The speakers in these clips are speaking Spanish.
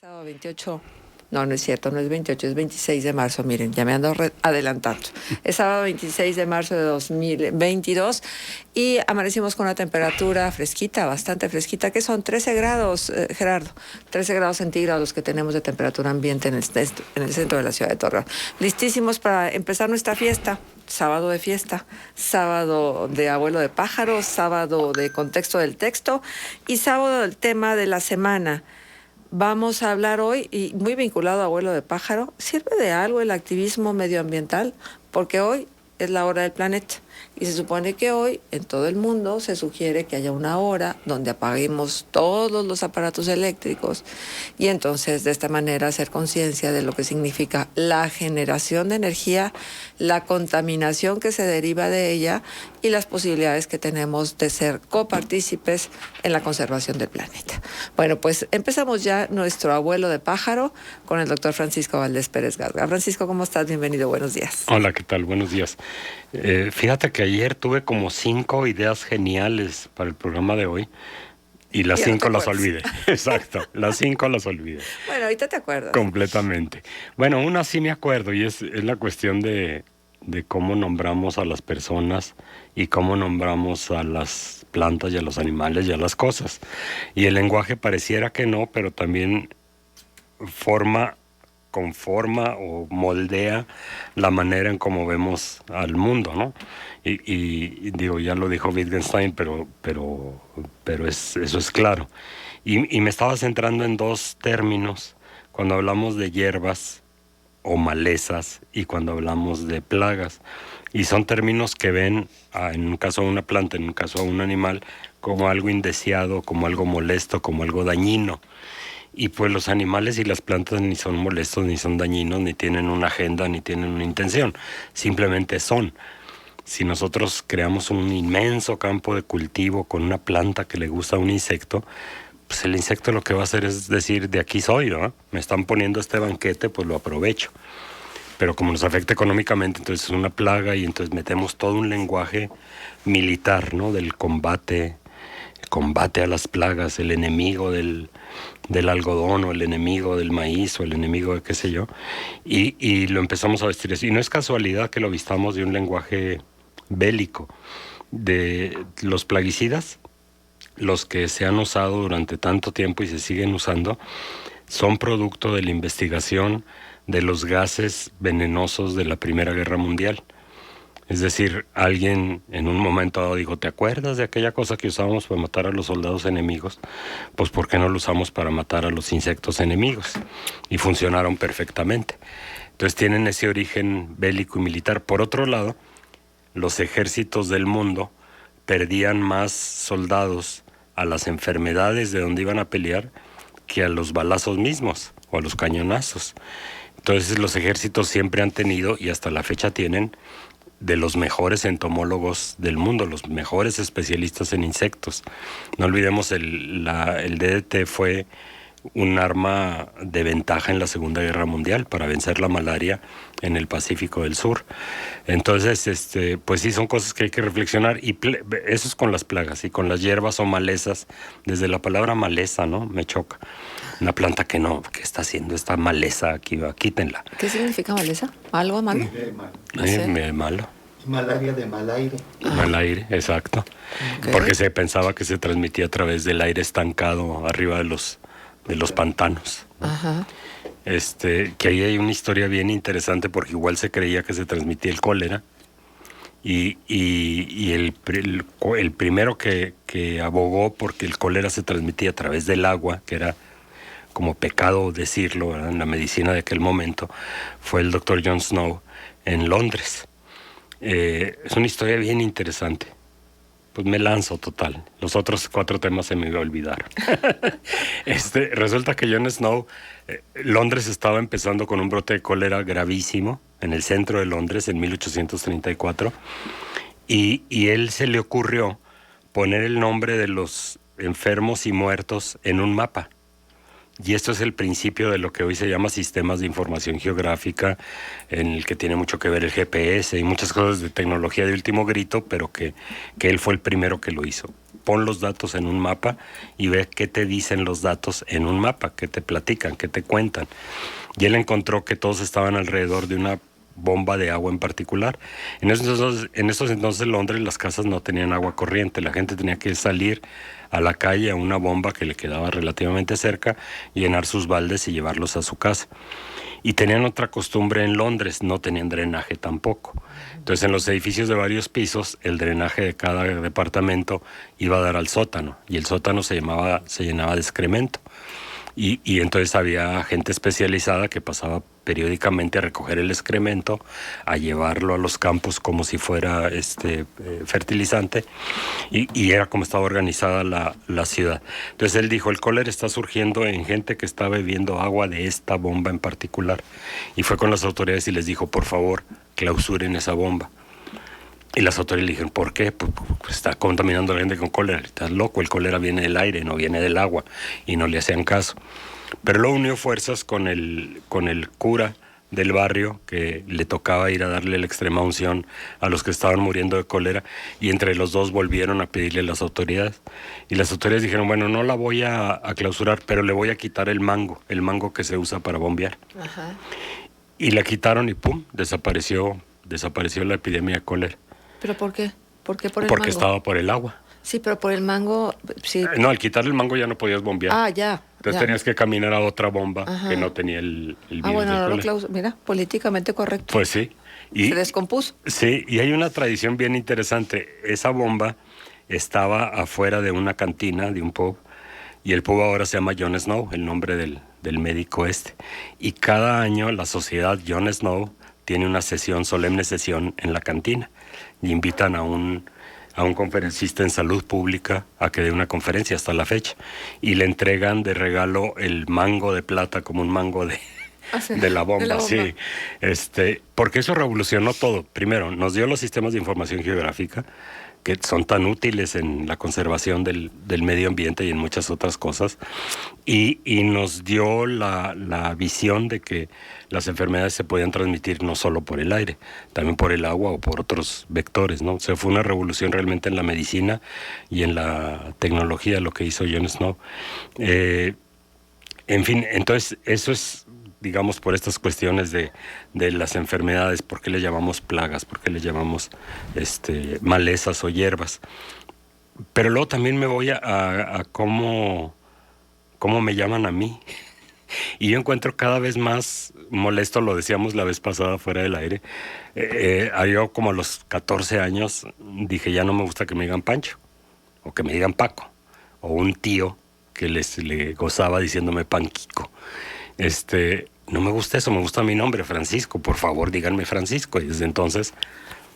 Sábado 28, no es cierto, no es 28, es 26 de marzo, miren, ya me ando adelantando. Es sábado 26 de marzo de 2022 y amanecimos con una temperatura fresquita, bastante fresquita, que son 13 grados, Gerardo, 13 grados centígrados que tenemos de temperatura ambiente en el centro de la ciudad de Torreón. Listísimos para empezar nuestra fiesta. Sábado de fiesta, sábado de abuelo de pájaros, sábado de contexto del texto y sábado del tema de la semana. Vamos a hablar hoy, y muy vinculado a abuelo de pájaro, ¿sirve de algo el activismo medioambiental? Porque hoy es la hora del planeta y se supone que hoy en todo el mundo se sugiere que haya una hora donde apaguemos todos los aparatos eléctricos y entonces de esta manera hacer conciencia de lo que significa la generación de energía, la contaminación que se deriva de ella y las posibilidades que tenemos de ser copartícipes en la conservación del planeta. Bueno, pues empezamos ya nuestro abuelo de pájaro con el doctor Francisco Valdés Pérez Gasga. Francisco, ¿cómo estás? Bienvenido, buenos días. Hola, ¿qué tal? Buenos días. Fíjate que ayer tuve como 5 ideas geniales para el programa de hoy y las 5 las olvidé. Exacto, las 5 las olvidé. Bueno, ahorita te acuerdas. Completamente. Bueno, una sí me acuerdo y es la cuestión de cómo nombramos a las personas y cómo nombramos a las plantas y a los animales y a las cosas. Y el lenguaje pareciera que no, pero también conforma o moldea la manera en cómo vemos al mundo, ¿no? Y digo, ya lo dijo Wittgenstein, pero eso es claro. Y me estaba centrando en 2 términos cuando hablamos de hierbas o malezas y cuando hablamos de plagas. Y son términos que ven, en un caso a una planta, en un caso a un animal, como algo indeseado, como algo molesto, como algo dañino. Y pues los animales y las plantas ni son molestos, ni son dañinos, ni tienen una agenda, ni tienen una intención. Simplemente son. Si nosotros creamos un inmenso campo de cultivo con una planta que le gusta a un insecto, pues el insecto lo que va a hacer es decir, de aquí soy, ¿no? Me están poniendo este banquete, pues lo aprovecho. Pero como nos afecta económicamente, entonces es una plaga y entonces metemos todo un lenguaje militar, ¿no? Del combate a las plagas, el enemigo del algodón o el enemigo del maíz o el enemigo de qué sé yo, y lo empezamos a vestir así. Y no es casualidad que lo vistamos de un lenguaje bélico. De los plaguicidas, los que se han usado durante tanto tiempo y se siguen usando, son producto de la investigación de los gases venenosos de la Primera Guerra Mundial. Es decir, alguien en un momento dado dijo, ¿te acuerdas de aquella cosa que usábamos para matar a los soldados enemigos? Pues ¿por qué no lo usamos para matar a los insectos enemigos? Y funcionaron perfectamente. Entonces tienen ese origen bélico y militar. Por otro lado, los ejércitos del mundo perdían más soldados a las enfermedades de donde iban a pelear que a los balazos mismos o a los cañonazos. Entonces los ejércitos siempre han tenido, y hasta la fecha tienen, de los mejores entomólogos del mundo, los mejores especialistas en insectos. No olvidemos, el DDT fue un arma de ventaja en la Segunda Guerra Mundial para vencer la malaria en el Pacífico del Sur. Entonces, pues sí, son cosas que hay que reflexionar, y eso es con las plagas. Y con las hierbas o malezas, desde la palabra maleza, ¿no? Me choca. Una planta que está haciendo esta maleza aquí, quítenla. ¿Qué significa maleza? ¿Algo malo? Malo. Malaria de mal aire. Mal aire, exacto. Okay. Porque se pensaba que se transmitía a través del aire estancado arriba de los pantanos. Ajá. Que ahí hay una historia bien interesante, porque igual se creía que se transmitía el cólera. Y el primero que abogó porque el cólera se transmitía a través del agua, que era como pecado decirlo, ¿verdad?, en la medicina de aquel momento, fue el doctor John Snow en Londres. Es una historia bien interesante. Pues me lanzo total. Los otros 4 temas se me iba a olvidar. Resulta que John Snow, Londres estaba empezando con un brote de cólera gravísimo en el centro de Londres en 1834, y él se le ocurrió poner el nombre de los enfermos y muertos en un mapa. Y esto es el principio de lo que hoy se llama sistemas de información geográfica, en el que tiene mucho que ver el GPS y muchas cosas de tecnología de último grito, pero que él fue el primero que lo hizo. pon los datos en un mapa y ve qué te dicen los datos en un mapa, qué te platican, qué te cuentan. Y él encontró que todos estaban alrededor de una bomba de agua en particular. En estos entonces Londres las casas no tenían agua corriente, la gente tenía que salir a la calle a una bomba que le quedaba relativamente cerca, llenar sus baldes y llevarlos a su casa. Y tenían otra costumbre en Londres, no tenían drenaje tampoco. Entonces en los edificios de varios pisos, el drenaje de cada departamento iba a dar al sótano, y el sótano se llenaba de excremento. Y entonces había gente especializada que pasaba periódicamente a recoger el excremento, a llevarlo a los campos como si fuera fertilizante, y era como estaba organizada la ciudad. Entonces él dijo, el cólera está surgiendo en gente que está bebiendo agua de esta bomba en particular. Y fue con las autoridades y les dijo, por favor, clausuren esa bomba. Y las autoridades le dijeron, ¿por qué? Pues está contaminando a la gente con cólera. Estás loco, el cólera viene del aire, no viene del agua. Y no le hacían caso. Pero luego unió fuerzas con el cura del barrio, que le tocaba ir a darle la extrema unción a los que estaban muriendo de cólera, y entre los dos volvieron a pedirle a las autoridades. Y las autoridades dijeron, bueno, no la voy a clausurar, pero le voy a quitar el mango que se usa para bombear. Ajá. Y la quitaron y ¡pum! Desapareció la epidemia de cólera. ¿Pero por qué? ¿Por qué por el Porque mango? estaba por el agua. Sí, pero por el mango... Sí. No, al quitarle el mango ya no podías bombear. Ah, ya. Entonces tenías que caminar a otra bomba. Ajá. Que no tenía el virus. Bueno, mira, políticamente correcto. Pues sí. Se descompuso. Sí, y hay una tradición bien interesante. Esa bomba estaba afuera de una cantina, de un pub, y el pub ahora se llama John Snow, el nombre del médico Y cada año la sociedad John Snow tiene una solemne sesión en la cantina, y invitan a un conferencista en salud pública a que dé una conferencia hasta la fecha, y le entregan de regalo el mango de plata como un mango de la bomba. Sí, porque eso revolucionó todo. Primero, nos dio los sistemas de información geográfica, que son tan útiles en la conservación del medio ambiente y en muchas otras cosas, y nos dio la visión de que las enfermedades se podían transmitir no solo por el aire, también por el agua o por otros vectores, ¿no? O sea, fue una revolución realmente en la medicina y en la tecnología lo que hizo John Snow. En fin, entonces eso es, digamos, por estas cuestiones de las enfermedades, ¿por qué le llamamos plagas? ¿Por qué le llamamos malezas o hierbas? Pero luego también me voy a cómo me llaman a mí. Y yo encuentro cada vez más molesto, lo decíamos la vez pasada fuera del aire, yo como a los 14 años dije, ya no me gusta que me digan Pancho, o que me digan Paco, o un tío que le gozaba diciéndome Panquico. No me gusta eso, me gusta mi nombre, Francisco, por favor díganme Francisco. Y desde entonces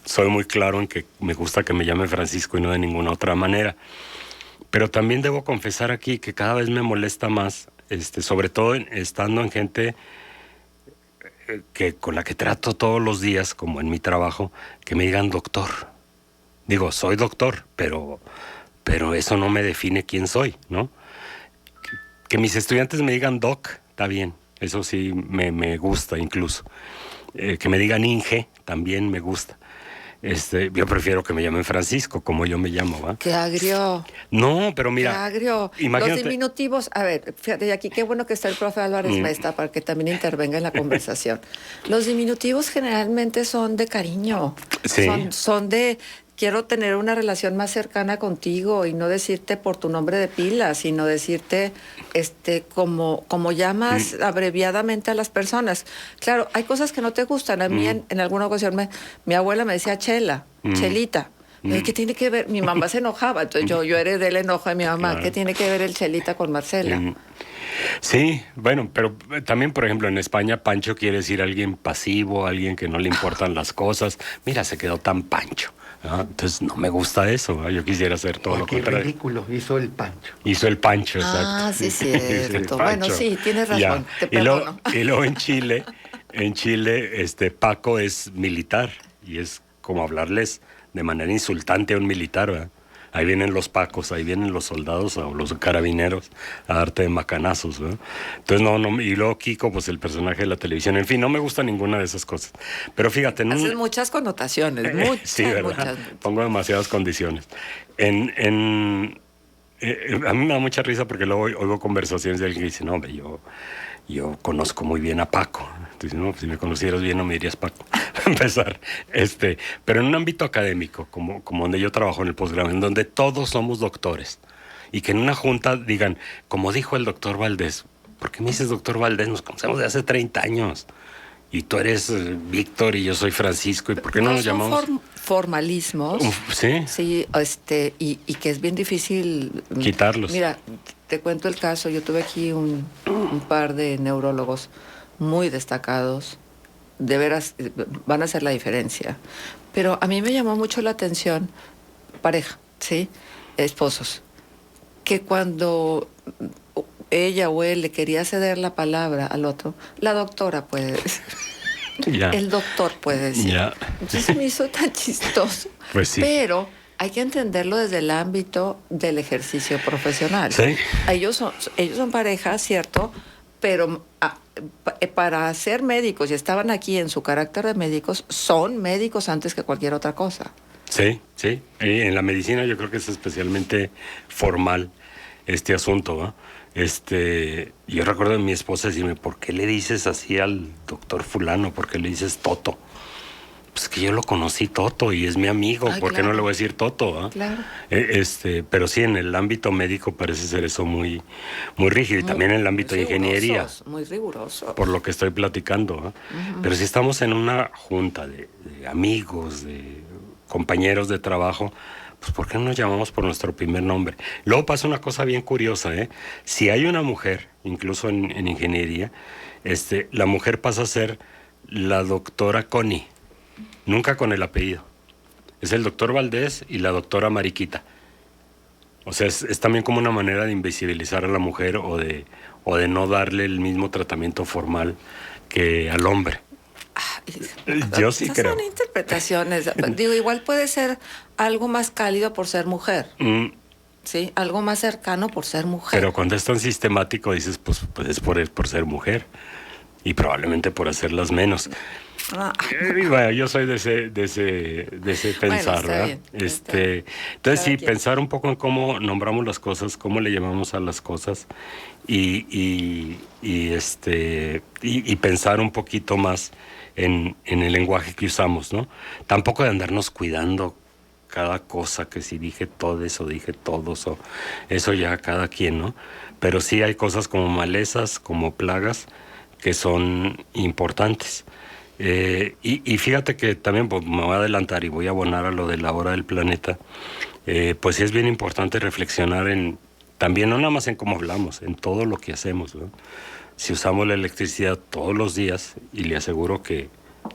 soy muy claro en que me gusta que me llamen Francisco y no de ninguna otra manera. Pero también debo confesar aquí que cada vez me molesta más, sobre todo estando en gente con la que trato todos los días, como en mi trabajo, que me digan doctor. Digo, soy doctor, pero eso no me define quién soy, ¿no? Que mis estudiantes me digan doc, está bien, eso sí me gusta incluso. Que me digan Inge, también me gusta. Yo prefiero que me llamen Francisco, como yo me llamo, ¿va? ¡Qué agrio! No, pero mira... ¡Qué agrio! Imagínate. Los diminutivos... A ver, fíjate, y aquí qué bueno que está el profe Álvarez Mesta para que también intervenga en la conversación. Los diminutivos generalmente son de cariño. Sí. Son de... Quiero tener una relación más cercana contigo y no decirte por tu nombre de pila, sino decirte como llamas abreviadamente a las personas. Claro, hay cosas que no te gustan. A mí en alguna ocasión mi abuela me decía Chela, Chelita. ¿Qué tiene que ver? Mi mamá se enojaba, entonces yo heredé el enojo de mi mamá. Claro. ¿Qué tiene que ver el Chelita con Marcela? Sí, bueno, pero también, por ejemplo, en España Pancho quiere decir alguien pasivo, alguien que no le importan las cosas. Mira, se quedó tan Pancho. ¿No? Entonces no me gusta eso, ¿no? Yo quisiera hacer todo lo contrario. Qué ridículo, hizo el Pancho. Hizo el Pancho, exacto. Ah, sí, cierto. Bueno, sí, tienes razón, te perdono. Y luego en Chile, Paco es militar y es como hablarles de manera insultante a un militar, ¿verdad? Ahí vienen los pacos, ahí vienen los soldados o los carabineros a darte de macanazos, ¿no? Entonces, no, y luego Kiko, pues el personaje de la televisión. En fin, no me gusta ninguna de esas cosas. Pero fíjate... Haces muchas connotaciones, muchas, sí, ¿verdad? muchas. Pongo demasiadas condiciones. En A mí me da mucha risa porque luego oigo conversaciones de alguien que dice, no, hombre, yo conozco muy bien a Paco. Entonces, no, si me conocieras bien no me dirías Paco. Para empezar. Pero en un ámbito académico, como donde yo trabajo en el posgrado, en donde todos somos doctores, y que en una junta digan, como dijo el doctor Valdés, ¿por qué me dices doctor Valdés? Nos conocemos de hace 30 años. Y tú eres Víctor y yo soy Francisco. ¿Y por qué no nos llamamos? Formalismos. Sí. Sí, y que es bien difícil quitarlos. Mira, te cuento el caso. Yo tuve aquí un par de neurólogos muy destacados. De veras, van a hacer la diferencia. Pero a mí me llamó mucho la atención, pareja, ¿sí? Esposos, que cuando ella o él le quería ceder la palabra al otro, la doctora puede decir. Ya. El doctor puede decir. Ya. Entonces me hizo tan chistoso. Pues sí. Pero hay que entenderlo desde el ámbito del ejercicio profesional. Sí. Ellos son pareja, ¿cierto? Pero para ser médicos, y estaban aquí en su carácter de médicos, son médicos antes que cualquier otra cosa. Sí, sí. En la medicina yo creo que es especialmente formal este asunto, ¿no? Yo recuerdo a mi esposa decirme, ¿por qué le dices así al doctor fulano? ¿Por qué le dices Toto? Pues que yo lo conocí Toto y es mi amigo, Ay, ¿por qué claro. no le voy a decir Toto? Claro. Pero sí, en el ámbito médico parece ser eso muy, muy rígido, y también en el ámbito de ingeniería. Muy riguroso. Por lo que estoy platicando, ¿no? Pero si estamos en una junta de amigos, de compañeros de trabajo, pues ¿por qué no nos llamamos por nuestro primer nombre? Luego pasa una cosa bien curiosa, ¿eh? Si hay una mujer, incluso en ingeniería, la mujer pasa a ser la doctora Connie, nunca con el apellido. Es el doctor Valdés y la doctora Mariquita. O sea, es también como una manera de invisibilizar a la mujer o de no darle el mismo tratamiento formal que al hombre. Yo sí creo. Son interpretaciones. Digo, igual puede ser algo más cálido por ser mujer. Sí, algo más cercano por ser mujer. Pero cuando es tan sistemático dices, pues es por ser mujer. Y probablemente por hacerlas menos. Bueno, yo soy de ese pensar, bueno, ¿verdad? bien, Entonces sí, pensar un poco en cómo nombramos las cosas, cómo le llamamos a las cosas y pensar un poquito más en el lenguaje que usamos, ¿no? Tampoco de andarnos cuidando cada cosa, que si dije todes o dije todos, o eso ya cada quien, ¿no? Pero sí hay cosas como malezas, como plagas, que son importantes. Y fíjate que también pues, me voy a adelantar y voy a abonar a lo de la hora del planeta. Pues sí es bien importante reflexionar también no nada más en cómo hablamos, en todo lo que hacemos, ¿no? Si usamos la electricidad todos los días, y le aseguro que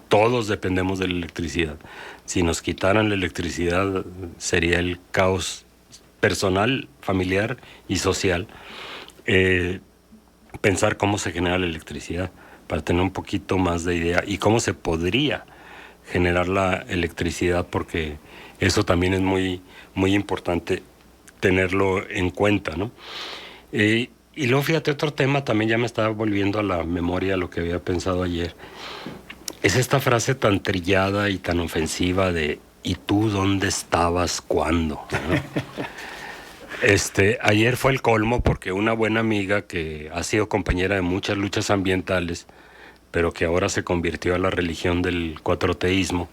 todos dependemos de la electricidad, si nos quitaran la electricidad sería el caos personal, familiar y social. Pensar cómo se genera la electricidad para tener un poquito más de idea y cómo se podría generar la electricidad, porque eso también es muy, muy importante tenerlo en cuenta, ¿no? Y luego fíjate, otro tema también ya me estaba volviendo a la memoria lo que había pensado ayer. Es esta frase tan trillada y tan ofensiva de ¿y tú dónde estabas cuándo? ¿No? Ayer fue el colmo porque una buena amiga que ha sido compañera de muchas luchas ambientales, pero que ahora se convirtió a la religión del cuatroteísmo,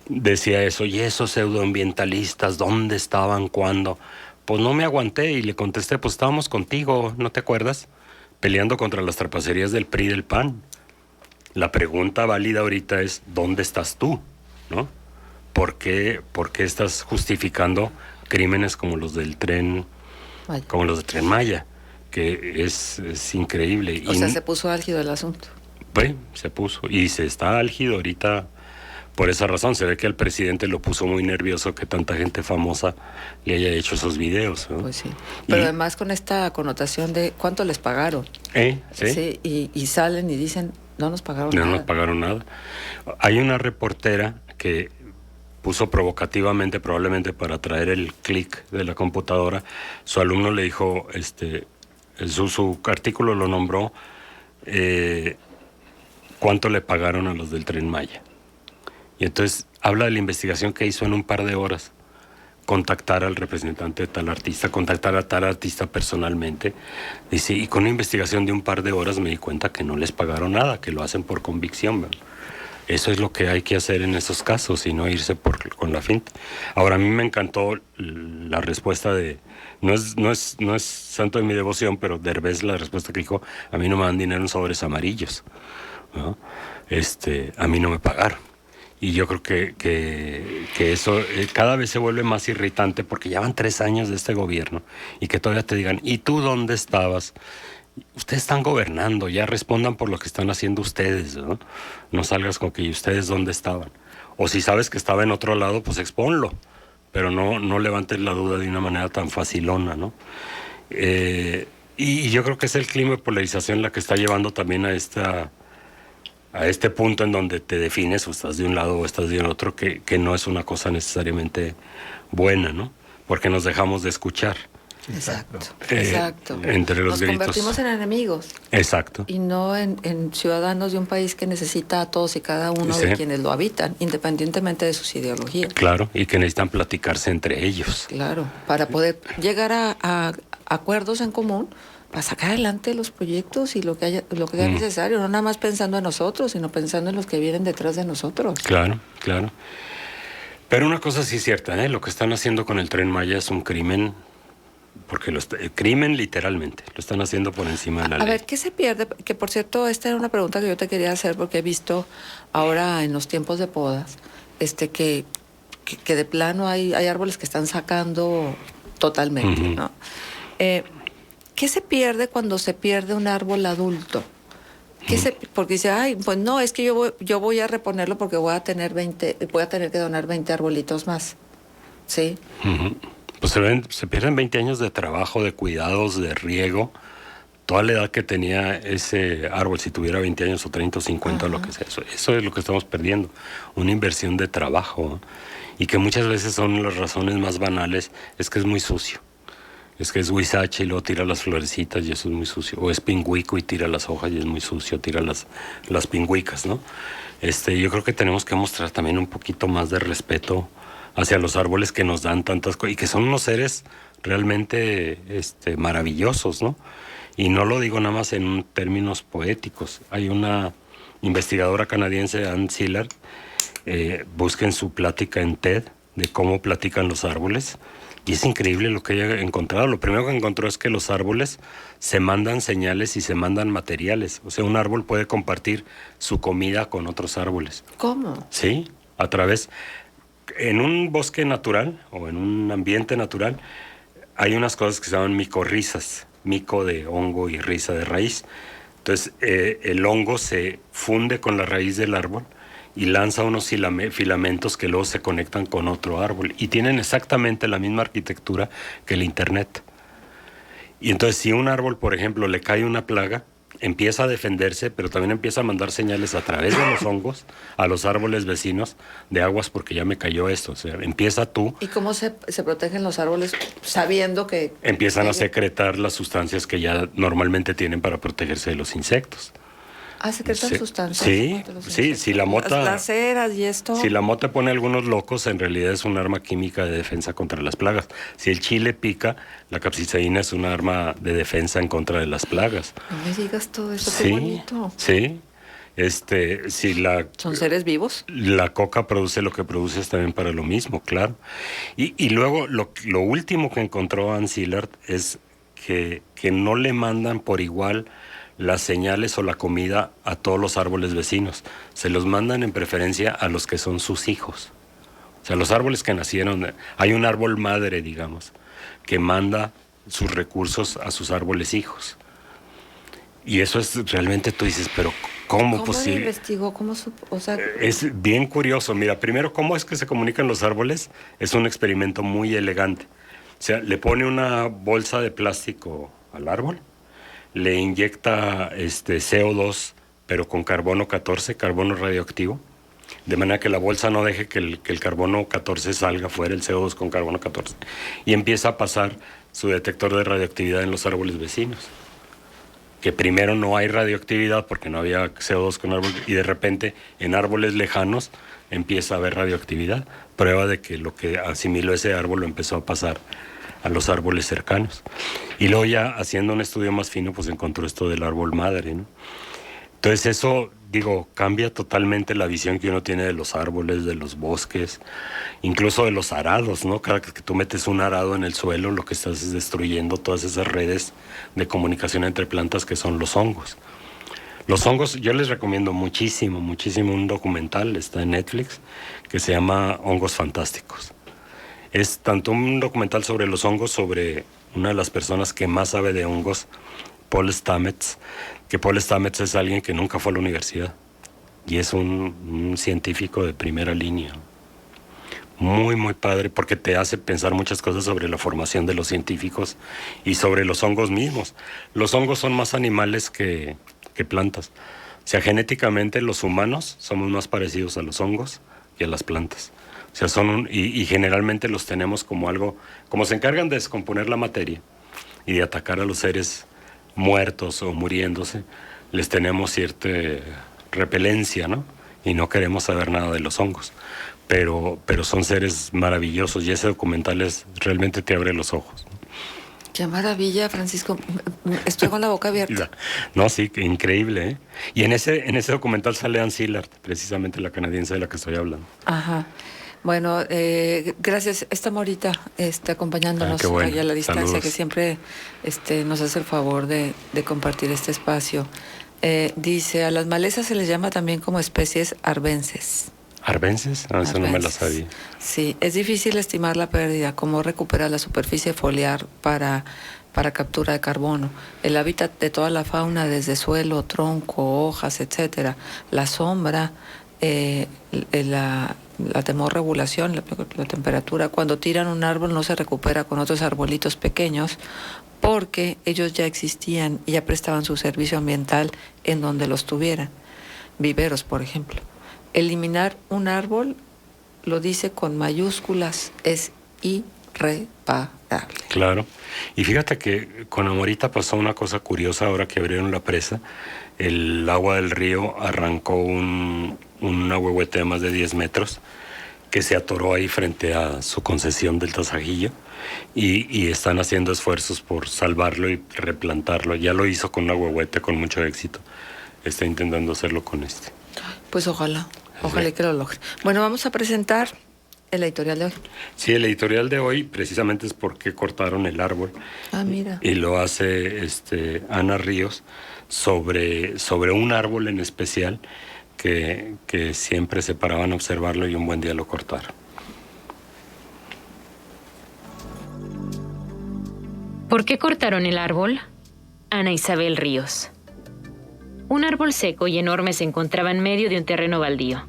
decía eso, y esos pseudoambientalistas, ¿dónde estaban cuándo? Pues no me aguanté y le contesté, pues estábamos contigo, ¿no te acuerdas? Peleando contra las trapacerías del PRI y del PAN. La pregunta válida ahorita es, ¿dónde estás tú? ¿No? ¿Por qué estás justificando crímenes como los del Tren Maya? Como los del Tren Maya, que es increíble. O sea, se puso álgido el asunto. Pues, se puso. Y se está álgido ahorita por esa razón. Se ve que el presidente lo puso muy nervioso que tanta gente famosa le haya hecho esos videos, ¿no? Pues sí. Pero además con esta connotación de ¿cuánto les pagaron? ¿Sí? Sí, y salen y dicen, no nos pagaron nada. No nos pagaron nada. Hay una reportera que puso provocativamente, probablemente para traer el clic de la computadora, su alumno le dijo, su artículo lo nombró, ¿cuánto le pagaron a los del Tren Maya? Y entonces habla de la investigación que hizo en un par de horas. contactar al representante de tal artista, contactar a tal artista personalmente. Dice, y con una investigación de un par de horas me di cuenta que no les pagaron nada, que lo hacen por convicción, ¿verdad? Eso es lo que hay que hacer en esos casos y no irse con la finta. Ahora, a mí me encantó la respuesta de... No es santo de mi devoción, pero Derbez la respuesta que dijo, a mí no me dan dinero en sobres amarillos, ¿no? A mí no me pagaron. Y yo creo que eso cada vez se vuelve más irritante porque ya van 3 años de este gobierno y que todavía te digan, ¿y tú dónde estabas? Ustedes están gobernando, ya respondan por lo que están haciendo ustedes, ¿no? No salgas con que ¿y ustedes dónde estaban? O si sabes que estaba en otro lado, pues exponlo, pero no levantes la duda de una manera tan facilona, ¿no? Y yo creo que es el clima de polarización la que está llevando también a este punto en donde te defines o estás de un lado o estás de otro, que no es una cosa necesariamente buena, ¿no? Porque nos dejamos de escuchar. Exacto. Entre los gritos. Nos convertimos en enemigos. Exacto. Y no en ciudadanos de un país que necesita a todos y cada uno de quienes lo habitan, independientemente de sus ideologías. Claro, y que necesitan platicarse entre ellos. Claro, para poder llegar a acuerdos en común, para sacar adelante los proyectos y lo que sea necesario, no nada más pensando en nosotros, sino pensando en los que vienen detrás de nosotros. Claro. Pero una cosa sí es cierta, lo que están haciendo con el Tren Maya es un crimen. Porque el crimen literalmente lo están haciendo por encima de la ley. A ver, ¿qué se pierde? Que por cierto, esta era una pregunta que yo te quería hacer porque he visto ahora en los tiempos de podas, que de plano hay árboles que están sacando totalmente, ¿no? ¿Qué se pierde cuando se pierde un árbol adulto? Porque dice, pues no, es que yo voy a reponerlo porque voy a tener que donar 20 arbolitos más, ¿sí? Pues se pierden 20 años de trabajo, de cuidados, de riego, toda la edad que tenía ese árbol, si tuviera 20 años o 30 o 50 o lo que sea. Eso es lo que estamos perdiendo, una inversión de trabajo, y que muchas veces son las razones más banales, es que es muy sucio. Es que es huizache y luego tira las florecitas y eso es muy sucio. O es pingüico y tira las hojas y es muy sucio, tira las pingüicas, ¿no? Yo creo que tenemos que mostrar también un poquito más de respeto hacia los árboles que nos dan tantas cosas y que son unos seres realmente maravillosos, ¿no? Y no lo digo nada más en términos poéticos. Hay una investigadora canadiense, Anne Sillard, busquen su plática en TED de cómo platican los árboles. Y es increíble lo que ella ha encontrado. Lo primero que encontró es que los árboles se mandan señales y se mandan materiales. O sea, un árbol puede compartir su comida con otros árboles. ¿Cómo? Sí, a través... En un bosque natural o en un ambiente natural hay unas cosas que se llaman micorrizas, mico de hongo y risa de raíz. Entonces el hongo se funde con la raíz del árbol y lanza unos filamentos que luego se conectan con otro árbol y tienen exactamente la misma arquitectura que el internet. Y entonces si un árbol, por ejemplo, le cae una plaga, empieza a defenderse, pero también empieza a mandar señales a través de los hongos a los árboles vecinos de aguas porque ya me cayó esto. O sea, empieza tú. ¿Y cómo se protegen los árboles sabiendo que...? Empiezan a secretar las sustancias que ya normalmente tienen para protegerse de los insectos. ¿Secretan sustancias? Sí, si la mota... Las ceras y esto... Si la mota pone a algunos locos, en realidad es un arma química de defensa contra las plagas. Si el chile pica, la capsaicina es un arma de defensa en contra de las plagas. No me digas todo eso, qué bonito. Sí, ¿Son seres vivos? La coca produce lo que produce también para lo mismo, claro. Y luego, lo último que encontró Anne Sillard es que no le mandan por igual las señales o la comida a todos los árboles vecinos. Se los mandan en preferencia a los que son sus hijos. O sea, los árboles que nacieron, hay un árbol madre, digamos, que manda sus recursos a sus árboles hijos. Y eso es realmente, tú dices, pero ¿cómo posible? ¿Cómo investigó? ¿Cómo supo? O sea, es bien curioso. Mira, primero, ¿cómo es que se comunican los árboles? Es un experimento muy elegante. O sea, le pone una bolsa de plástico al árbol, le inyecta CO2, pero con carbono 14, carbono radioactivo, de manera que la bolsa no deje que el carbono 14 salga fuera, el CO2 con carbono 14, y empieza a pasar su detector de radioactividad en los árboles vecinos. que primero no hay radioactividad porque no había CO2 con árboles, y de repente en árboles lejanos empieza a haber radioactividad, prueba de que lo que asimiló ese árbol lo empezó a pasar a los árboles cercanos. Y luego ya haciendo un estudio más fino, pues encontró esto del árbol madre, ¿no? Entonces eso, digo, cambia totalmente la visión que uno tiene de los árboles, de los bosques, incluso de los arados, ¿no? Cada que tú metes un arado en el suelo, lo que estás es destruyendo todas esas redes de comunicación entre plantas que son los hongos. Los hongos, yo les recomiendo muchísimo, muchísimo un documental, está en Netflix, que se llama Hongos Fantásticos. Es tanto un documental sobre los hongos, sobre una de las personas que más sabe de hongos, Paul Stamets, que Paul Stamets es alguien que nunca fue a la universidad y es un científico de primera línea. Muy, muy padre, porque te hace pensar muchas cosas sobre la formación de los científicos y sobre los hongos mismos. Los hongos son más animales que plantas. O sea, genéticamente los humanos somos más parecidos a los hongos que a las plantas. O sea, y generalmente los tenemos como algo, como se encargan de descomponer la materia y de atacar a los seres muertos o muriéndose, les tenemos cierta repelencia, ¿no? Y no queremos saber nada de los hongos. Pero son seres maravillosos y ese documental realmente te abre los ojos, ¿no? Qué maravilla, Francisco. Estoy con la boca abierta. No, sí, increíble, ¿eh? Y en ese documental sale Ann Szilard, precisamente la canadiense de la que estoy hablando. Ajá. Bueno, gracias. Está Morita acompañándonos bueno. allá a la distancia. Saludos. Que siempre nos hace el favor de compartir este espacio. Dice, a las malezas se les llama también como especies arbences. ¿Arbences? No, eso no me la sabía. Sí, es difícil estimar la pérdida, cómo recupera la superficie foliar para captura de carbono. El hábitat de toda la fauna, desde suelo, tronco, hojas, etcétera, la sombra, la termorregulación, la temperatura. Cuando tiran un árbol no se recupera con otros arbolitos pequeños porque ellos ya existían y ya prestaban su servicio ambiental en donde los tuvieran. Viveros, por ejemplo. Eliminar un árbol, lo dice con mayúsculas, es irreparable. Claro. Y fíjate que con Amorita pasó una cosa curiosa ahora que abrieron la presa. El agua del río arrancó un ahuehuete de más de 10 metros que se atoró ahí frente a su concesión del Tasajillo y están haciendo esfuerzos por salvarlo y replantarlo. Ya lo hizo con un ahuehuete con mucho éxito. Está intentando hacerlo con este. Pues ojalá que lo logre. Bueno, vamos a presentar el editorial de hoy. Sí, el editorial de hoy precisamente es por qué cortaron el árbol. Ah, mira. Y lo hace Ana Ríos sobre un árbol en especial que siempre se paraban a observarlo y un buen día lo cortaron. ¿Por qué cortaron el árbol? Ana Isabel Ríos. Un árbol seco y enorme se encontraba en medio de un terreno baldío.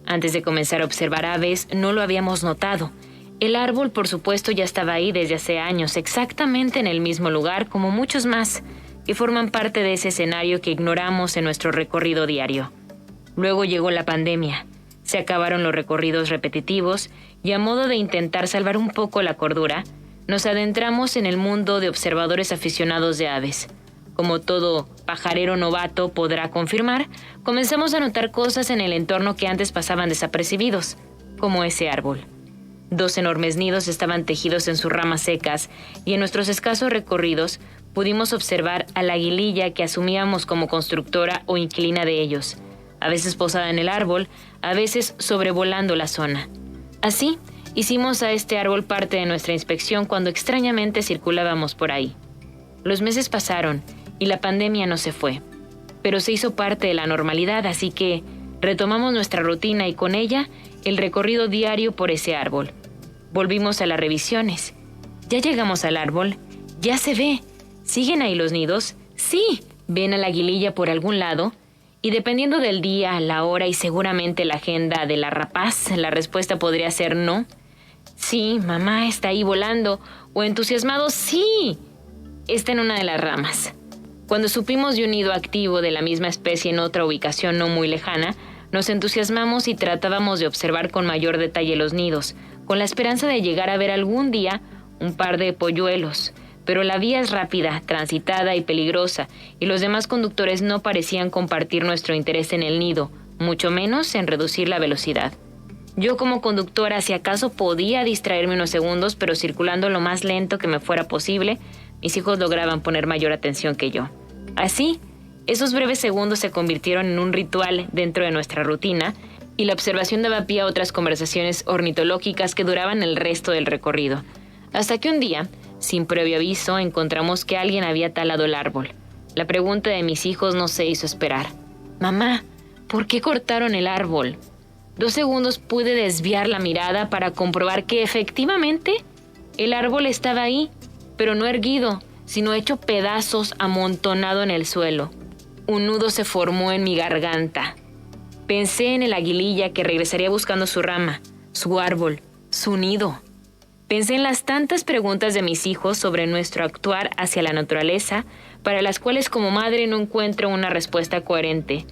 Antes de comenzar a observar aves, no lo habíamos notado. El árbol, por supuesto, ya estaba ahí desde hace años, exactamente en el mismo lugar como muchos más, que forman parte de ese escenario que ignoramos en nuestro recorrido diario. Luego llegó la pandemia. Se acabaron los recorridos repetitivos y a modo de intentar salvar un poco la cordura, nos adentramos en el mundo de observadores aficionados de aves. Como todo pajarero novato podrá confirmar, comenzamos a notar cosas en el entorno que antes pasaban desapercibidos, como ese árbol. 2 enormes nidos estaban tejidos en sus ramas secas y en nuestros escasos recorridos pudimos observar a la aguililla que asumíamos como constructora o inquilina de ellos, a veces posada en el árbol, a veces sobrevolando la zona. Así, hicimos a este árbol parte de nuestra inspección cuando extrañamente circulábamos por ahí. Los meses pasaron y la pandemia no se fue, pero se hizo parte de la normalidad, así que retomamos nuestra rutina y con ella el recorrido diario por ese árbol. Volvimos a las revisiones. ¿Ya llegamos al árbol? Ya se ve. ¿Siguen ahí los nidos? Sí. ¿Ven a la aguililla por algún lado? Y dependiendo del día, la hora y seguramente la agenda de la rapaz, la respuesta podría ser no. Sí, mamá está ahí volando. O entusiasmado, sí. Está en una de las ramas. Cuando supimos de un nido activo de la misma especie en otra ubicación no muy lejana, nos entusiasmamos y tratábamos de observar con mayor detalle los nidos, con la esperanza de llegar a ver algún día un par de polluelos, pero la vía es rápida, transitada y peligrosa, y los demás conductores no parecían compartir nuestro interés en el nido, mucho menos en reducir la velocidad. Yo como conductora, si acaso podía distraerme unos segundos, pero circulando lo más lento que me fuera posible, mis hijos lograban poner mayor atención que yo. Así, esos breves segundos se convirtieron en un ritual dentro de nuestra rutina, y la observación daba pie a otras conversaciones ornitológicas que duraban el resto del recorrido. Hasta que un día, sin previo aviso, encontramos que alguien había talado el árbol. La pregunta de mis hijos no se hizo esperar. «Mamá, ¿por qué cortaron el árbol?». 2 segundos pude desviar la mirada para comprobar que efectivamente el árbol estaba ahí, pero no erguido, sino hecho pedazos, amontonado en el suelo. Un nudo se formó en mi garganta. Pensé en el aguililla que regresaría buscando su rama, su árbol, su nido. Pensé en las tantas preguntas de mis hijos sobre nuestro actuar hacia la naturaleza, para las cuales como madre no encuentro una respuesta coherente.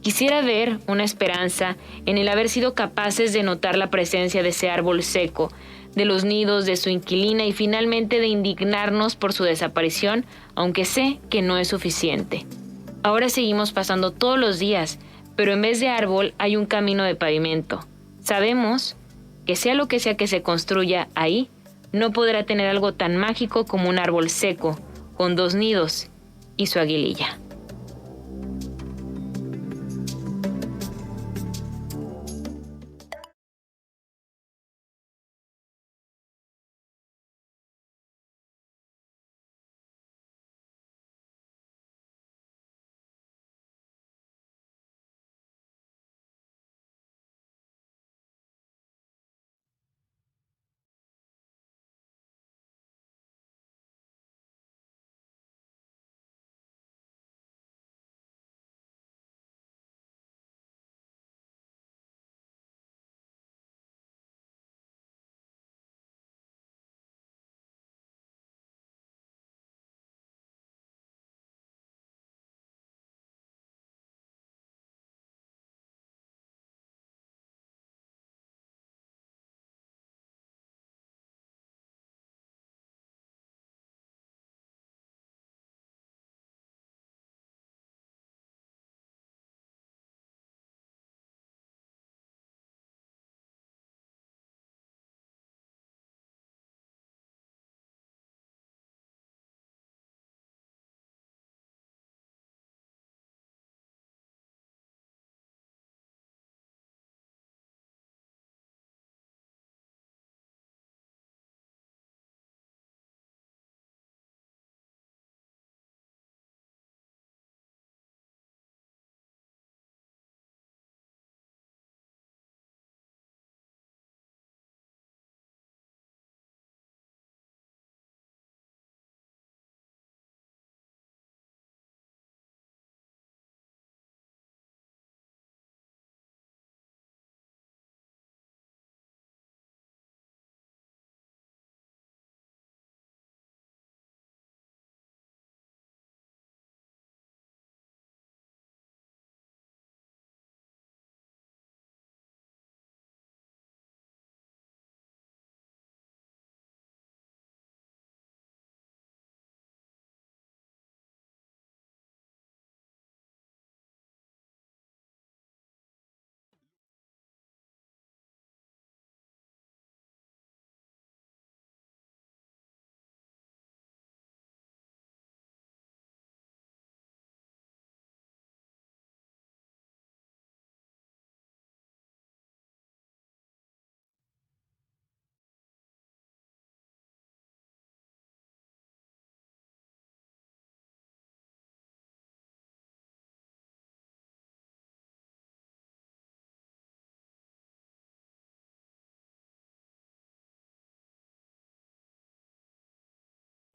Quisiera ver una esperanza en el haber sido capaces de notar la presencia de ese árbol seco, de los nidos de su inquilina y finalmente de indignarnos por su desaparición, aunque sé que no es suficiente. Ahora seguimos pasando todos los días, pero en vez de árbol hay un camino de pavimento. Sabemos que sea lo que sea que se construya ahí, no podrá tener algo tan mágico como un árbol seco, con 2 nidos y su aguililla.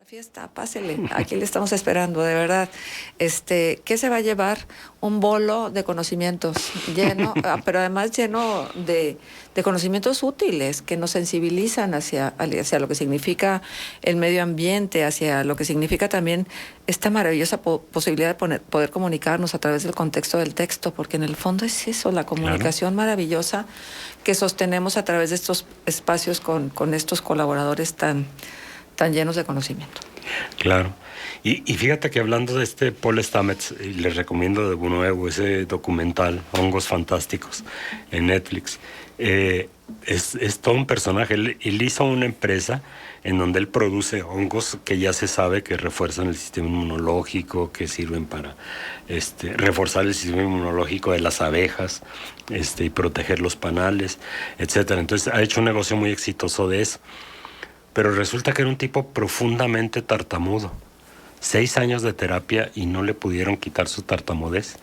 La fiesta, pásele, aquí le estamos esperando, de verdad. ¿Qué se va a llevar? Un bolo de conocimientos lleno, pero además lleno de conocimientos útiles que nos sensibilizan hacia lo que significa el medio ambiente, hacia lo que significa también esta maravillosa posibilidad de poder comunicarnos a través del contexto del texto, porque en el fondo es eso, la comunicación maravillosa que sostenemos a través de estos espacios con estos colaboradores tan llenos de conocimiento. Claro. Y fíjate que hablando de este Paul Stamets, les recomiendo de nuevo ese documental, Hongos Fantásticos, en Netflix. Es todo un personaje. Él hizo una empresa en donde él produce hongos que ya se sabe que refuerzan el sistema inmunológico, que sirven para reforzar el sistema inmunológico de las abejas y proteger los panales, etcétera. Entonces ha hecho un negocio muy exitoso de eso. Pero resulta que era un tipo profundamente tartamudo. 6 años de terapia y no le pudieron quitar su tartamudez.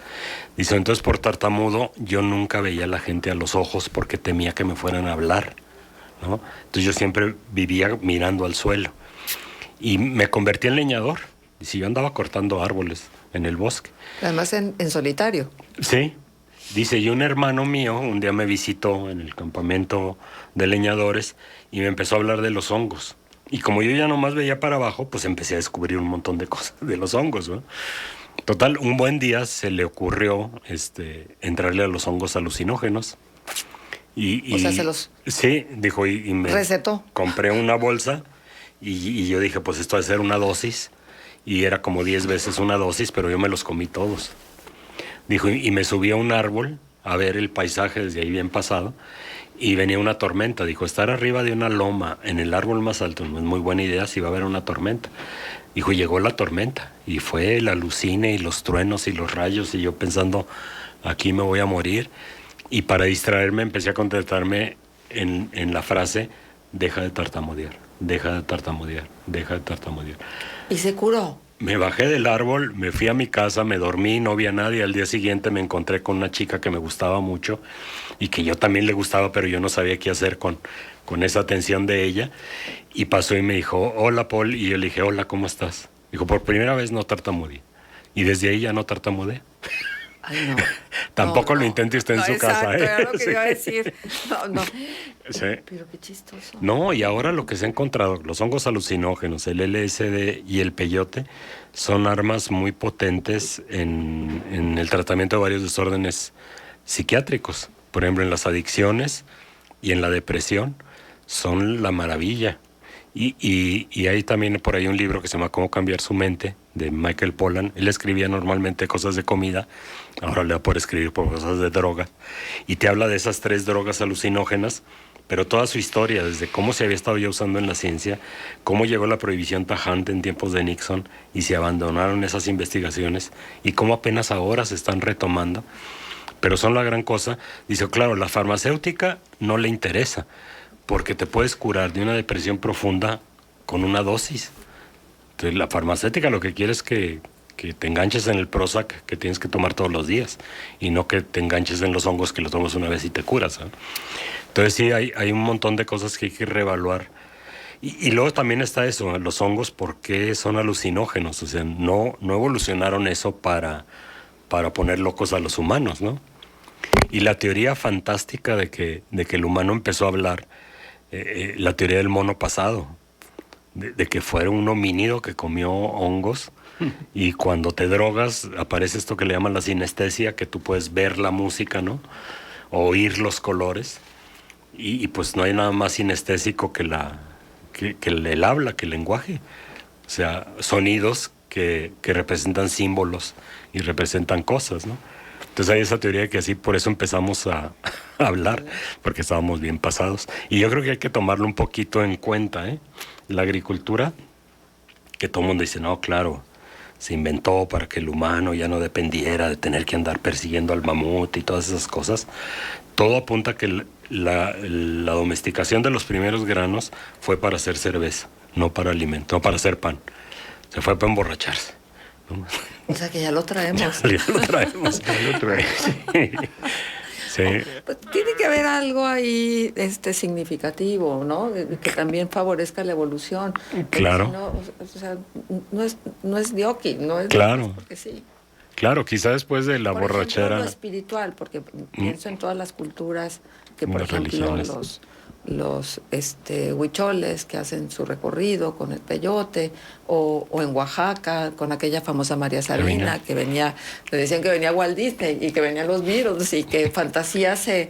Dice, entonces por tartamudo yo nunca veía a la gente a los ojos porque temía que me fueran a hablar, ¿no? Entonces yo siempre vivía mirando al suelo. Y me convertí en leñador. Dice, yo andaba cortando árboles en el bosque. Además en solitario. Sí. Dice, y un hermano mío un día me visitó en el campamento de leñadores y me empezó a hablar de los hongos. Y como yo ya nomás veía para abajo, pues empecé a descubrir un montón de cosas de los hongos, ¿no? Total, un buen día se le ocurrió entrarle a los hongos alucinógenos. O sea, se los... Sí, dijo, y me... recetó. Compré una bolsa y yo dije, pues esto va a ser una dosis. Y era como 10 veces una dosis, pero yo me los comí todos. Dijo, y me subí a un árbol a ver el paisaje desde ahí bien pasado. Y venía una tormenta. Dijo, estar arriba de una loma en el árbol más alto no es muy buena idea si va a haber una tormenta. Dijo, llegó la tormenta. Y fue el alucine y los truenos y los rayos. Y yo pensando, aquí me voy a morir. Y para distraerme empecé a contestarme en la frase, deja de tartamudear, deja de tartamudear, deja de tartamudear. Y se curó. Me bajé del árbol, me fui a mi casa, me dormí, no vi a nadie. Al día siguiente me encontré con una chica que me gustaba mucho y que yo también le gustaba, pero yo no sabía qué hacer con esa atención de ella. Y pasó y me dijo, hola Paul, y yo le dije, hola, ¿cómo estás? Dijo, por primera vez no tartamudeé. Y desde ahí ya no tartamudeé. Ay, no. Tampoco no, lo intente usted en su exacto, casa, ¿eh? Era lo que Sí. iba a decir. No. Sí. Pero qué chistoso. No, y ahora lo que se ha encontrado, los hongos alucinógenos, el LSD y el peyote, son armas muy potentes en el tratamiento de varios desórdenes psiquiátricos. Por ejemplo, en las adicciones y en la depresión, son la maravilla. Y hay también por ahí un libro que se llama Cómo cambiar su mente, de Michael Pollan. Él escribía normalmente cosas de comida, ahora le da por escribir por cosas de droga. Y te habla de esas 3 drogas alucinógenas, pero toda su historia, desde cómo se había estado ya usando en la ciencia, cómo llegó la prohibición tajante en tiempos de Nixon y se abandonaron esas investigaciones, y cómo apenas ahora se están retomando, pero son la gran cosa. Dice, claro, la farmacéutica no le interesa, porque te puedes curar de una depresión profunda con una dosis. Entonces, la farmacéutica lo que quiere es que te enganches en el Prozac que tienes que tomar todos los días, y no que te enganches en los hongos que los tomas una vez y te curas, ¿eh? Entonces sí, hay un montón de cosas que hay que reevaluar. Y luego también está eso, los hongos, ¿por qué son alucinógenos? O sea, no evolucionaron eso para poner locos a los humanos, ¿no? Y la teoría fantástica de que el humano empezó a hablar, la teoría del mono pasado, de que fuera un homínido que comió hongos, y cuando te drogas aparece esto que le llaman la sinestesia, que tú puedes ver la música, ¿no? O oír los colores, y pues no hay nada más sinestésico que el habla, que el lenguaje. O sea, sonidos que representan símbolos y representan cosas, ¿no? Entonces hay esa teoría de que así por eso empezamos a hablar, porque estábamos bien pasados. Y yo creo que hay que tomarlo un poquito en cuenta, ¿eh? La agricultura, que todo el mundo dice, no, claro, se inventó para que el humano ya no dependiera de tener que andar persiguiendo al mamut y todas esas cosas. Todo apunta a que la domesticación de los primeros granos fue para hacer cerveza, no para alimento, no para hacer pan. Se fue para emborracharse, ¿no? O sea que ya lo traemos. Ya lo traemos. Sí. Pues tiene que haber algo ahí significativo, ¿no? Que también favorezca la evolución. Claro. Si no, o sea, no es dioqui, no es claro. Porque sí. Claro, quizá después de la por borrachera. Ejemplo, lo espiritual, porque pienso en todas las culturas que, por las ejemplo, religiones. huicholes que hacen su recorrido con el peyote, o en Oaxaca con aquella famosa María Sabina que venía, le decían que venía Walt Disney y que venían los Beatles y que Fantasía se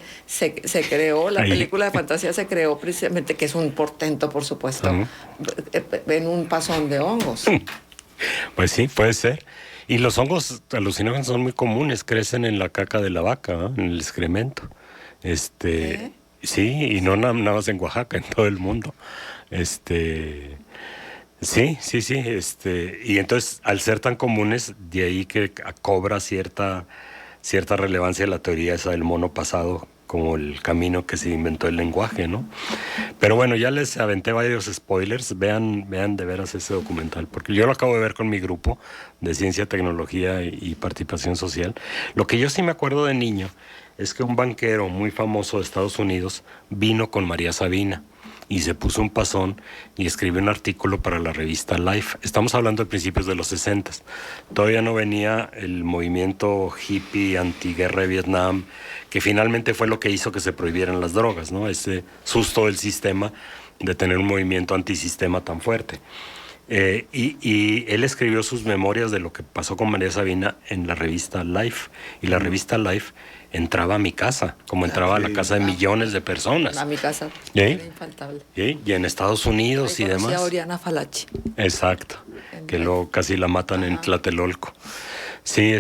creó, la película de Fantasía se creó precisamente, que es un portento, por supuesto, en un pasón de hongos. Pues sí, puede ser. Y los hongos alucinógenos son muy comunes, crecen en la caca de la vaca, ¿no? En el excremento. Sí, y no nada más en Oaxaca, en todo el mundo. Sí. Y entonces, al ser tan comunes, de ahí que cobra cierta relevancia la teoría esa del mono pasado, como el camino que se inventó el lenguaje, ¿no? Pero bueno, ya les aventé varios spoilers. Vean de veras ese documental, porque yo lo acabo de ver con mi grupo de Ciencia, Tecnología y Participación Social. Lo que yo sí me acuerdo de niño es que un banquero muy famoso de Estados Unidos vino con María Sabina y se puso un pasón y escribió un artículo para la revista Life. Estamos hablando de principios de los 60. Todavía no venía el movimiento hippie antiguerra de Vietnam, que finalmente fue lo que hizo que se prohibieran las drogas, ¿no? Ese susto del sistema de tener un movimiento antisistema tan fuerte. Y él escribió sus memorias de lo que pasó con María Sabina en la revista Life. Y la revista Life entraba a mi casa, como entraba a la casa de millones de personas. A mi casa, era infaltable. Y en Estados Unidos y demás. A Oriana Falachi. Exacto, que luego casi la matan en Tlatelolco. Sí,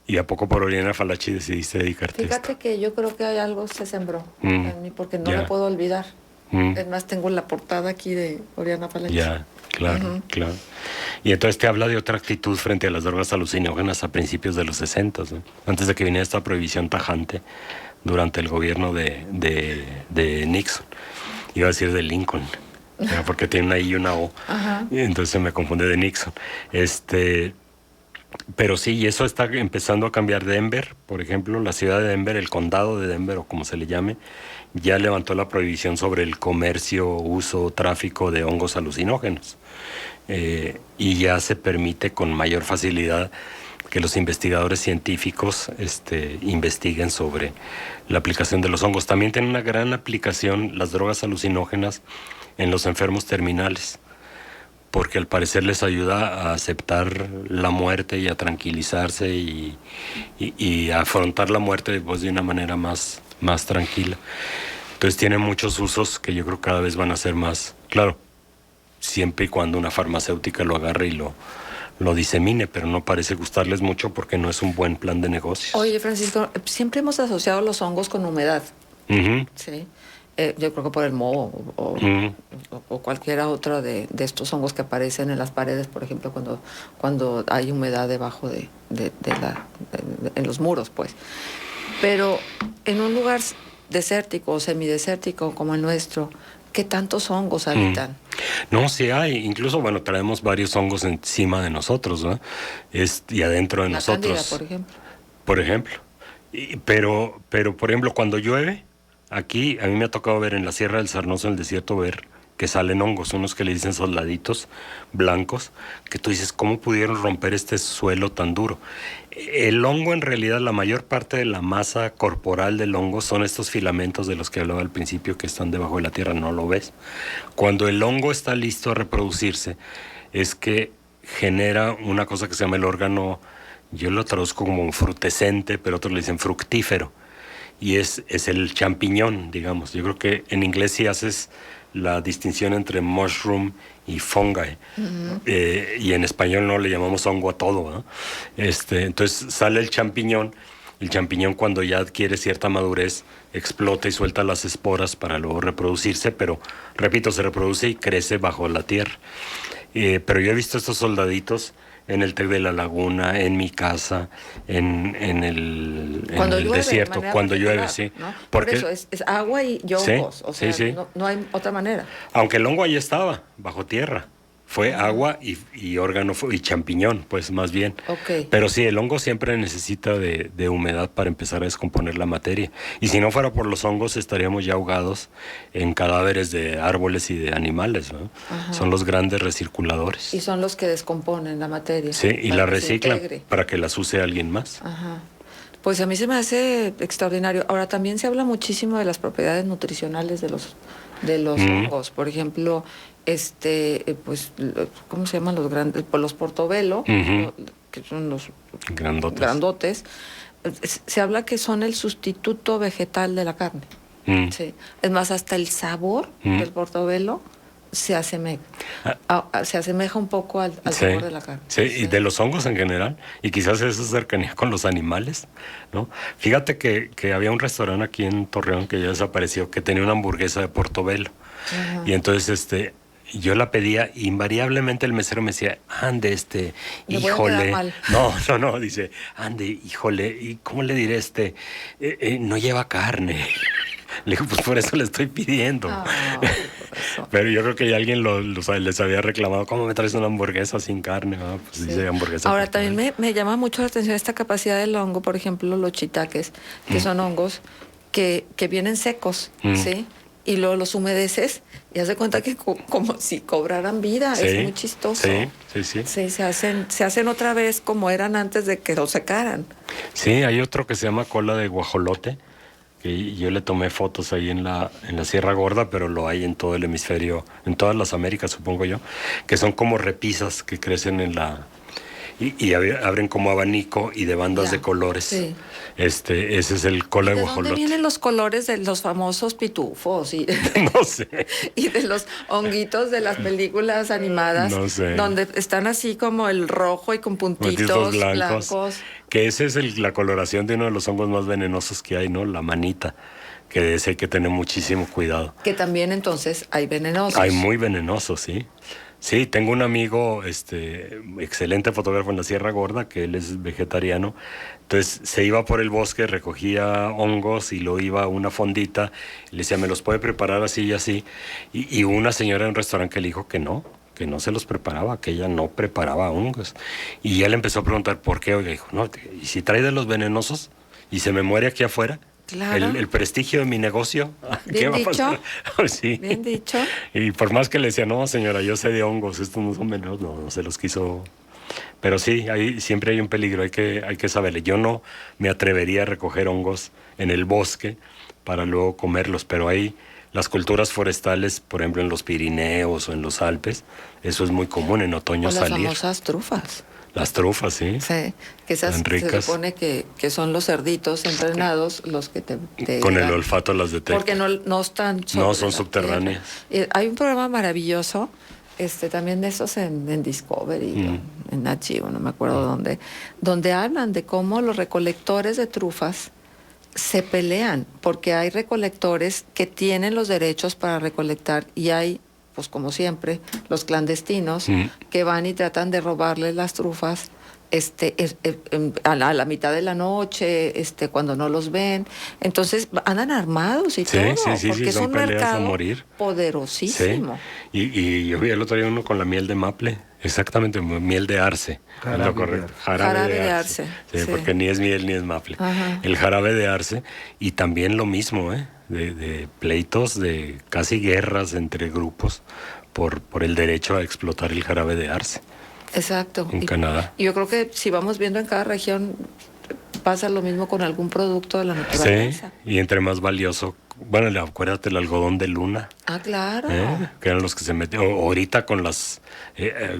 ¿y a poco por Oriana Falachi decidiste dedicarte a esto? Fíjate que yo creo que hay algo se sembró en mí, porque no la puedo olvidar. Es más, tengo la portada aquí de Oriana Falachi. Ya, claro. Y entonces te habla de otra actitud frente a las drogas alucinógenas a principios de los 60, ¿no? Antes de que viniera esta prohibición tajante durante el gobierno de Nixon. Iba a decir de Lincoln, porque tiene una I y una O. Y entonces se me confunde, de Nixon. Pero sí, y eso está empezando a cambiar. Denver, por ejemplo, la ciudad de Denver, el condado de Denver, o como se le llame, ya levantó la prohibición sobre el comercio, uso, tráfico de hongos alucinógenos. Y ya se permite con mayor facilidad que los investigadores científicos investiguen sobre la aplicación de los hongos. También tiene una gran aplicación las drogas alucinógenas en los enfermos terminales, porque al parecer les ayuda a aceptar la muerte y a tranquilizarse y a afrontar la muerte pues, de una manera más tranquila. Entonces tiene muchos usos que yo creo que cada vez van a ser más, claro, siempre y cuando una farmacéutica lo agarre y lo disemine, pero no parece gustarles mucho porque no es un buen plan de negocios. Oye, Francisco, siempre hemos asociado los hongos con humedad. Sí. Yo creo que por el moho o cualquiera otra de estos hongos que aparecen en las paredes, por ejemplo, cuando hay humedad debajo en los muros, pues. Pero en un lugar desértico o semidesértico como el nuestro, ¿qué tantos hongos habitan? No, sí hay. Incluso, bueno, traemos varios hongos encima de nosotros, ¿no? Y adentro de nosotros. Cándida, por ejemplo. Por ejemplo. Pero, por ejemplo, cuando llueve, aquí a mí me ha tocado ver en la Sierra del Sarnoso, en el desierto, ver que salen hongos, unos que le dicen soldaditos blancos, que tú dices, ¿cómo pudieron romper este suelo tan duro? El hongo, en realidad, la mayor parte de la masa corporal del hongo son estos filamentos de los que hablaba al principio, que están debajo de la tierra, no lo ves. Cuando el hongo está listo a reproducirse, es que genera una cosa que se llama el órgano, yo lo traduzco como un frutescente, pero otros le dicen fructífero, y es el champiñón, digamos. Yo creo que en inglés sí haces la distinción entre mushroom y fungi, y en español no le llamamos hongo a todo, ¿no? Entonces sale el champiñón cuando ya adquiere cierta madurez explota y suelta las esporas para luego reproducirse, pero repito, se reproduce y crece bajo la tierra. Pero yo he visto estos soldaditos en el Tec de la Laguna, en mi casa, en el desierto, cuando llueve, sí. ¿No? Por eso es agua y hongos, o sea, sí. No hay otra manera. Aunque el hongo ahí estaba, bajo tierra. Fue agua y órgano y champiñón, pues más bien. Okay. Pero sí, el hongo siempre necesita de humedad para empezar a descomponer la materia. Y si no fuera por los hongos, estaríamos ya ahogados en cadáveres de árboles y de animales, ¿no? Son los grandes recirculadores. Y son los que descomponen la materia. Sí, y la reciclan para que las use alguien más. Pues a mí se me hace extraordinario. Ahora también se habla muchísimo de las propiedades nutricionales de los hongos. Por ejemplo, pues, ¿cómo se llaman los grandes? Pues los portobelo, que son los grandotes. Se habla que son el sustituto vegetal de la carne. Sí. Es más, hasta el sabor del portobelo se asemeja un poco al sabor de la carne. Sí, y de los hongos en general, y quizás esa cercanía con los animales, ¿no? Fíjate que había un restaurante aquí en Torreón que ya desapareció, que tenía una hamburguesa de portobelo. Y entonces yo la pedía, invariablemente el mesero me decía, ande, híjole. No, dice, ande, híjole, ¿y cómo le diré no lleva carne? Le digo, pues por eso le estoy pidiendo. Pero yo creo que ya alguien les había reclamado, ¿cómo me traes una hamburguesa sin carne? Pues dice hamburguesa. Ahora, también me llama mucho la atención esta capacidad del hongo, por ejemplo, los shiitakes, que son hongos que vienen secos, ¿sí? Y luego los humedeces y haz de cuenta que como si cobraran vida. Es muy chistoso. Sí, se hacen otra vez como eran antes de que los secaran. Sí, hay otro que se llama cola de guajolote, que yo le tomé fotos ahí en la Sierra Gorda, pero lo hay en todo el hemisferio, en todas las Américas, supongo yo, que son como repisas que crecen en la... Y abren como abanico y de bandas de colores. Sí. Ese es el cola de guajolote. ¿De dónde vienen los colores de los famosos pitufos? No sé. Y de los honguitos de las películas animadas. No sé. Donde están así como el rojo y con puntitos blancos. Que esa es la coloración de uno de los hongos más venenosos que hay, ¿no? La manita. Que de ese hay que tener muchísimo cuidado. Que también entonces hay venenosos. Hay muy venenosos, sí. Sí, tengo un amigo, excelente fotógrafo en la Sierra Gorda, que él es vegetariano. Entonces se iba por el bosque, recogía hongos y lo iba a una fondita. Y le decía, ¿me los puede preparar así y así? Y una señora en un restaurante que le dijo que no se los preparaba, que ella no preparaba hongos. Y él empezó a preguntar por qué. Oiga, dijo, no, ¿y si trae de los venenosos y se me muere aquí afuera? Claro. El prestigio de mi negocio. Bien ¿Qué dicho. va a pasar? Sí. Bien dicho. Y por más que le decía, no, señora, yo sé de hongos, estos no son venenosos, no se los quiso. Pero sí, siempre hay un peligro, hay que saberle. Yo no me atrevería a recoger hongos en el bosque para luego comerlos, pero hay las culturas forestales, por ejemplo, en los Pirineos o en los Alpes, eso es muy común en otoño salir. Las famosas trufas. Las trufas, sí. Sí, que esas se supone que son los cerditos entrenados los que te con el olfato las detectan. Porque no están no son subterráneas. Hay un programa maravilloso, también de esos en Discovery, en Nat Geo, no me acuerdo donde hablan de cómo los recolectores de trufas se pelean, porque hay recolectores que tienen los derechos para recolectar y hay, pues como siempre, los clandestinos que van y tratan de robarles las trufas a la mitad de la noche, cuando no los ven. Entonces andan armados y todo, porque es un mercado poderosísimo. Sí. Y yo vi el otro día uno con la miel de maple, exactamente, miel de arce. Lo correcto. Jarabe de arce. Sí, porque ni es miel ni es maple. Ajá. El jarabe de arce, y también lo mismo, de pleitos, de casi guerras entre grupos por el derecho a explotar el jarabe de arce. Exacto. En Canadá. Y yo creo que si vamos viendo en cada región pasa lo mismo con algún producto de la naturaleza. Sí, y entre más valioso, bueno, acuérdate el algodón de luna. Ah, claro. Que eran los que se metían. Ahorita con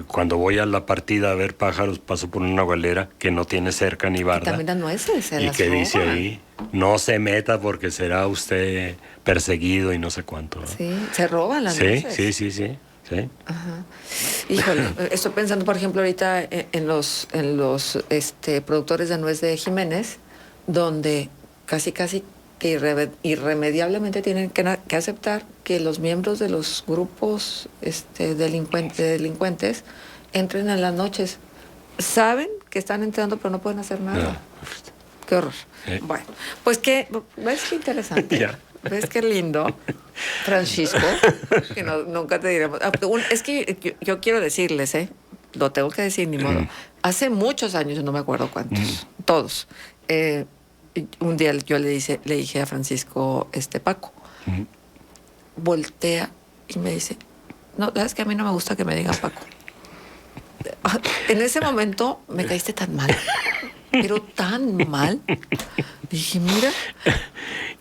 cuando voy a la partida a ver pájaros, paso por una galera que no tiene cerca ni barda. Y también las nueces, y que dice ahí, no se meta porque será usted perseguido y no sé cuánto, ¿no? Sí, se roban las nueces. Sí. Ajá. Híjole, estoy pensando, por ejemplo, ahorita en los productores de nuez de Jiménez, donde casi que irremediablemente tienen que aceptar que los miembros de los grupos delincuentes entren en las noches. Saben que están entrando, pero no pueden hacer nada. Qué horror. Bueno, pues ¿ves qué interesante? Ya. ¿Ves qué lindo? Francisco, que nunca te diremos. Es que yo quiero decirles, lo tengo que decir, ni modo. Hace muchos años, no me acuerdo cuántos, todos. Un día yo le dije a Francisco, Paco, voltea y me dice, no, sabes que a mí no me gusta que me digan Paco. En ese momento me caíste tan mal. pero tan mal. Dije, mira.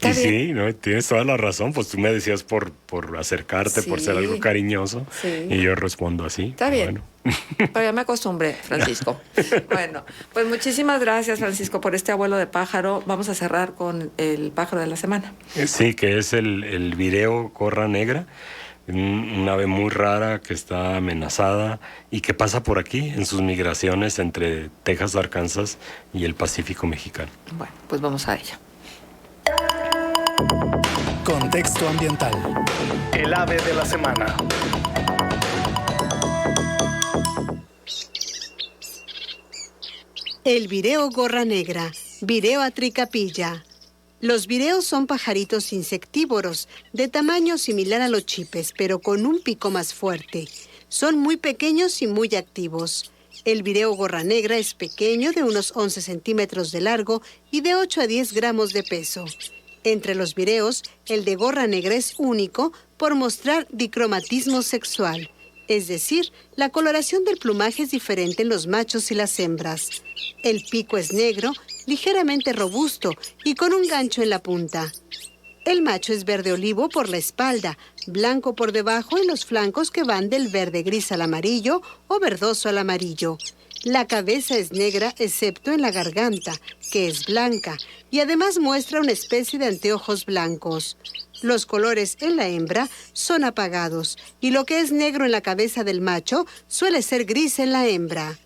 Y sí, ¿no? Tienes toda la razón, pues tú me decías por acercarte, por ser algo cariñoso, y yo respondo así. Está bien, pero ya me acostumbré, Francisco. Bueno, pues muchísimas gracias, Francisco, por este abuelo de pájaro. Vamos a cerrar con el pájaro de la semana. Sí, que es el vireo gorra negra, un ave muy rara que está amenazada y que pasa por aquí en sus migraciones entre Texas, Arkansas y el Pacífico mexicano. Bueno, pues vamos a ella. Contexto ambiental. El ave de la semana. El vireo gorra negra, Vireo atricapilla. Los vireos son pajaritos insectívoros, de tamaño similar a los chipes, pero con un pico más fuerte. Son muy pequeños y muy activos. El vireo gorra negra es pequeño, de unos 11 centímetros de largo y de 8 a 10 gramos de peso. Entre los vireos, el de gorra negra es único por mostrar dicromatismo sexual, es decir, la coloración del plumaje es diferente en los machos y las hembras. El pico es negro, ligeramente robusto y con un gancho en la punta. El macho es verde olivo por la espalda, blanco por debajo y los flancos que van del verde gris al amarillo o verdoso al amarillo. La cabeza es negra excepto en la garganta, que es blanca, y además muestra una especie de anteojos blancos. Los colores en la hembra son apagados, y lo que es negro en la cabeza del macho suele ser gris en la hembra.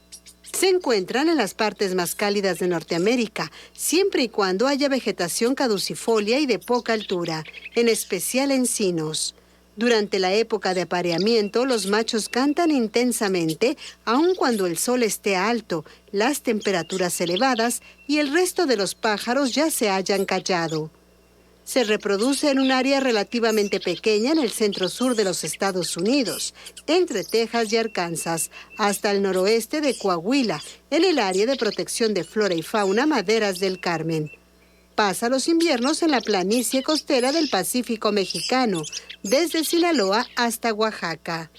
Se encuentran en las partes más cálidas de Norteamérica, siempre y cuando haya vegetación caducifolia y de poca altura, en especial encinos. Durante la época de apareamiento, los machos cantan intensamente, aun cuando el sol esté alto, las temperaturas elevadas y el resto de los pájaros ya se hayan callado. Se reproduce en un área relativamente pequeña en el centro-sur de los Estados Unidos, entre Texas y Arkansas, hasta el noroeste de Coahuila, en el área de protección de flora y fauna Maderas del Carmen. Pasa los inviernos en la planicie costera del Pacífico mexicano, desde Sinaloa hasta Oaxaca.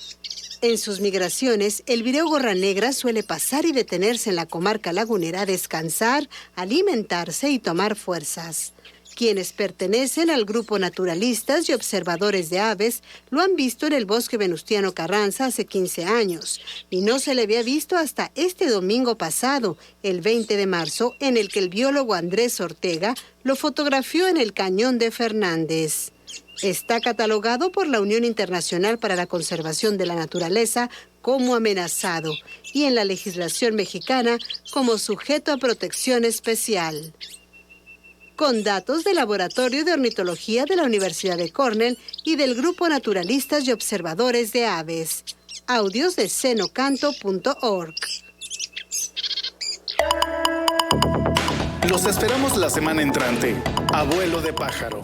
En sus migraciones, el vireo gorra negra suele pasar y detenerse en la comarca lagunera a descansar, alimentarse y tomar fuerzas. Quienes pertenecen al grupo Naturalistas y Observadores de Aves lo han visto en el Bosque Venustiano Carranza hace 15 años y no se le había visto hasta este domingo pasado, el 20 de marzo, en el que el biólogo Andrés Ortega lo fotografió en el Cañón de Fernández. Está catalogado por la Unión Internacional para la Conservación de la Naturaleza como amenazado y en la legislación mexicana como sujeto a protección especial. Con datos del Laboratorio de Ornitología de la Universidad de Cornell y del Grupo Naturalistas y Observadores de Aves. Audios de cenocanto.org. Los esperamos la semana entrante. Abuelo de pájaro.